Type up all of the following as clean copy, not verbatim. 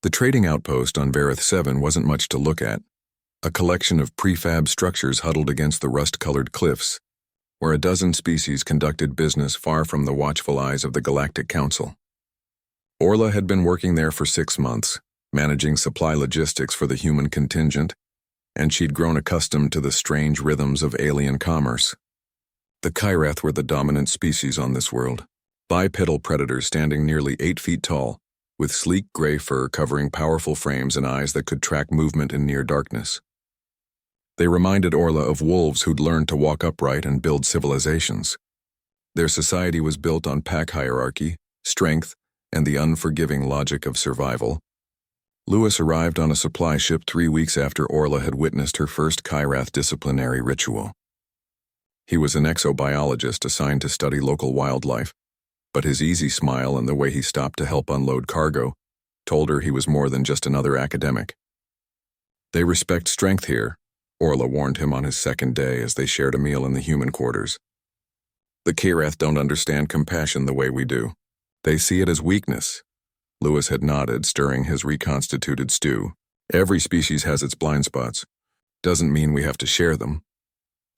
The trading outpost on Varith 7 wasn't much to look at, a collection of prefab structures huddled against the rust-colored cliffs, where a dozen species conducted business far from the watchful eyes of the Galactic Council. Orla had been working there for 6 months, managing supply logistics for the human contingent, and she'd grown accustomed to the strange rhythms of alien commerce. The Kyrath were the dominant species on this world, bipedal predators standing nearly 8 feet tall, with sleek gray fur covering powerful frames and eyes that could track movement in near darkness. They reminded Orla of wolves who'd learned to walk upright and build civilizations. Their society was built on pack hierarchy, strength, and the unforgiving logic of survival. Lewis arrived on a supply ship 3 weeks after Orla had witnessed her first Kyrath disciplinary ritual. He was an exobiologist assigned to study local wildlife, but his easy smile and the way he stopped to help unload cargo told her he was more than just another academic. "They respect strength here," Orla warned him on his second day as they shared a meal in the human quarters. "The Kyrath don't understand compassion the way we do. They see it as weakness." Lewis had nodded, stirring his reconstituted stew. "Every species has its blind spots. Doesn't mean we have to share them."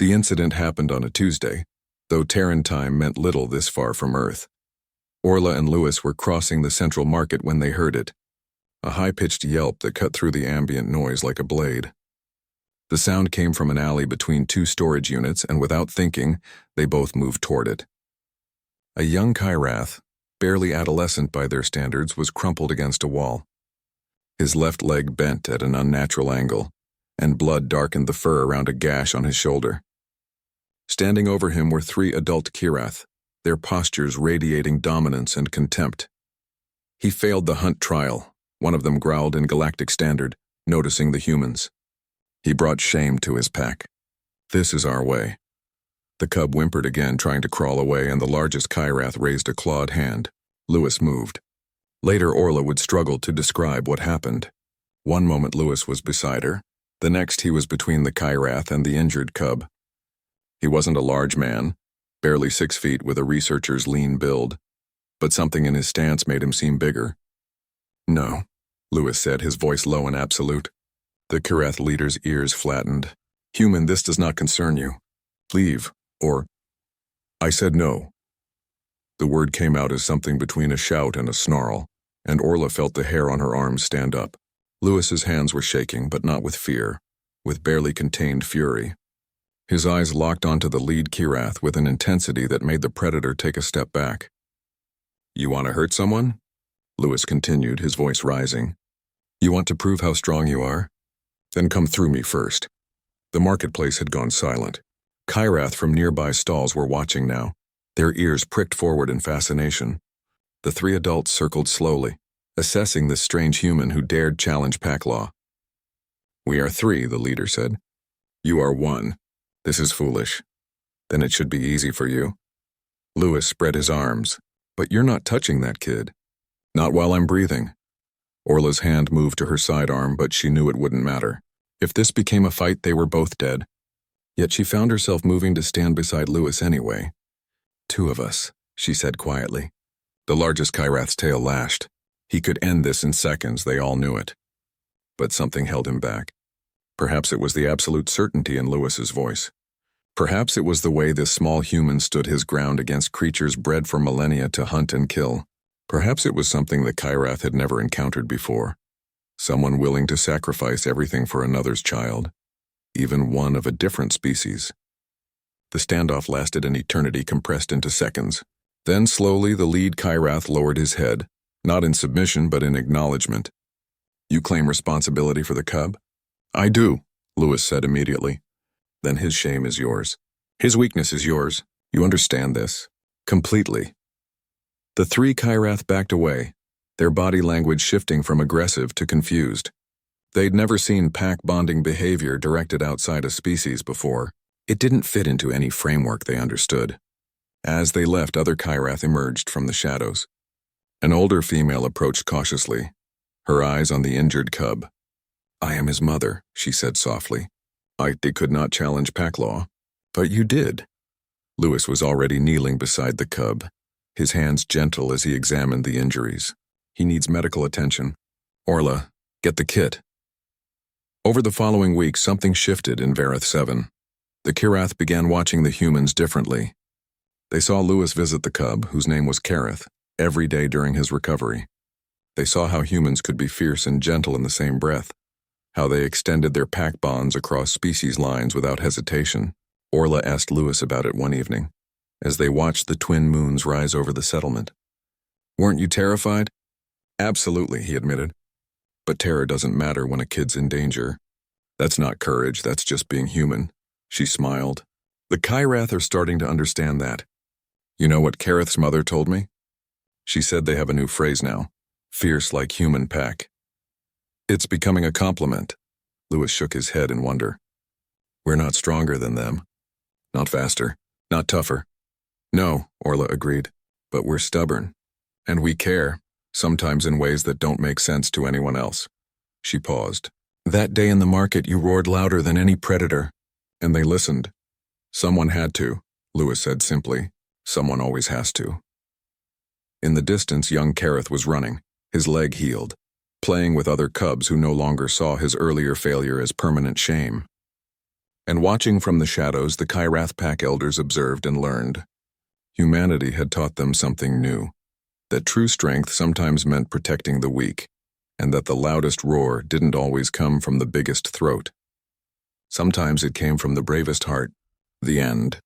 The incident happened on a Tuesday, though Terran time meant little this far from Earth. Orla and Lewis were crossing the central market when they heard it, a high-pitched yelp that cut through the ambient noise like a blade. The sound came from an alley between 2 storage units, and without thinking, they both moved toward it. A young Kyrath, barely adolescent by their standards, was crumpled against a wall. His left leg bent at an unnatural angle, and blood darkened the fur around a gash on his shoulder. Standing over him were 3 adult Kyrath, their postures radiating dominance and contempt. He failed the hunt trial, one of them growled in galactic standard, noticing the humans. He brought shame to his pack. "This is our way." The cub whimpered again, trying to crawl away, and the largest Kyrath raised a clawed hand. Lewis moved. Later, Orla would struggle to describe what happened. One moment Lewis was beside her, the next he was between the Kyrath and the injured cub. He wasn't a large man, barely 6 feet with a researcher's lean build, but something in his stance made him seem bigger. "No," Lewis said, his voice low and absolute. The Kyrath leader's ears flattened. "Human, this does not concern you. Leave, or—" "I said no." The word came out as something between a shout and a snarl, and Orla felt the hair on her arms stand up. Lewis's hands were shaking, but not with fear, with barely contained fury. His eyes locked onto the lead Kyrath with an intensity that made the predator take a step back. "You want to hurt someone?" Lewis continued, his voice rising. "You want to prove how strong you are? Then come through me first." The marketplace had gone silent. Kyrath from nearby stalls were watching now, their ears pricked forward in fascination. The 3 adults circled slowly, assessing this strange human who dared challenge pack law. "We are 3, the leader said. "You are 1. This is foolish. Then it should be easy for you." Lewis spread his arms. "But you're not touching that kid." "Not while I'm breathing." Orla's hand moved to her sidearm, but she knew it wouldn't matter. If this became a fight, they were both dead. Yet she found herself moving to stand beside Lewis anyway. "2 of us," she said quietly. The largest Kyrath's tail lashed. He could end this in seconds, they all knew it. But something held him back. Perhaps it was the absolute certainty in Lewis's voice. Perhaps it was the way this small human stood his ground against creatures bred for millennia to hunt and kill. Perhaps it was something that Kyrath had never encountered before. Someone willing to sacrifice everything for another's child, even one of a different species. The standoff lasted an eternity compressed into seconds. Then slowly the lead Kyrath lowered his head, not in submission but in acknowledgement. "You claim responsibility for the cub?" "I do," Lewis said immediately. "Then his shame is yours. His weakness is yours. You understand this?" "Completely." The 3 Kyrath backed away, their body language shifting from aggressive to confused. They'd never seen pack-bonding behavior directed outside a species before. It didn't fit into any framework they understood. As they left, other Kyrath emerged from the shadows. An older female approached cautiously, her eyes on the injured cub. "I am his mother," she said softly. "They could not challenge pack law." "But you did." Lewis was already kneeling beside the cub, his hands gentle as he examined the injuries. "He needs medical attention." Orla, get the kit. Over the following week, something shifted in Vareth 7. The Kirath began watching the humans differently. They saw Lewis visit the cub, whose name was Kareth, every day during his recovery. They saw how humans could be fierce and gentle in the same breath, how they extended their pack bonds across species lines without hesitation. Orla asked Lewis about it one evening, as they watched the twin moons rise over the settlement. "Weren't you terrified?" "Absolutely," he admitted. "But terror doesn't matter when a kid's in danger. That's not courage, that's just being human." She smiled. "The Kirath are starting to understand that. You know what Kareth's mother told me? She said they have a new phrase now, fierce like human pack. It's becoming a compliment." Lewis shook his head in wonder. "We're not stronger than them. Not faster. Not tougher." "No," Orla agreed, "but we're stubborn. And we care, sometimes in ways that don't make sense to anyone else." She paused. "That day in the market you roared louder than any predator." "And they listened." "Someone had to," Lewis said simply. "Someone always has to." In the distance, young Kareth was running, his leg healed, playing with other cubs who no longer saw his earlier failure as permanent shame. And watching from the shadows, the Kirath pack elders observed and learned. Humanity had taught them something new, that true strength sometimes meant protecting the weak, and that the loudest roar didn't always come from the biggest throat. Sometimes it came from the bravest heart. The end.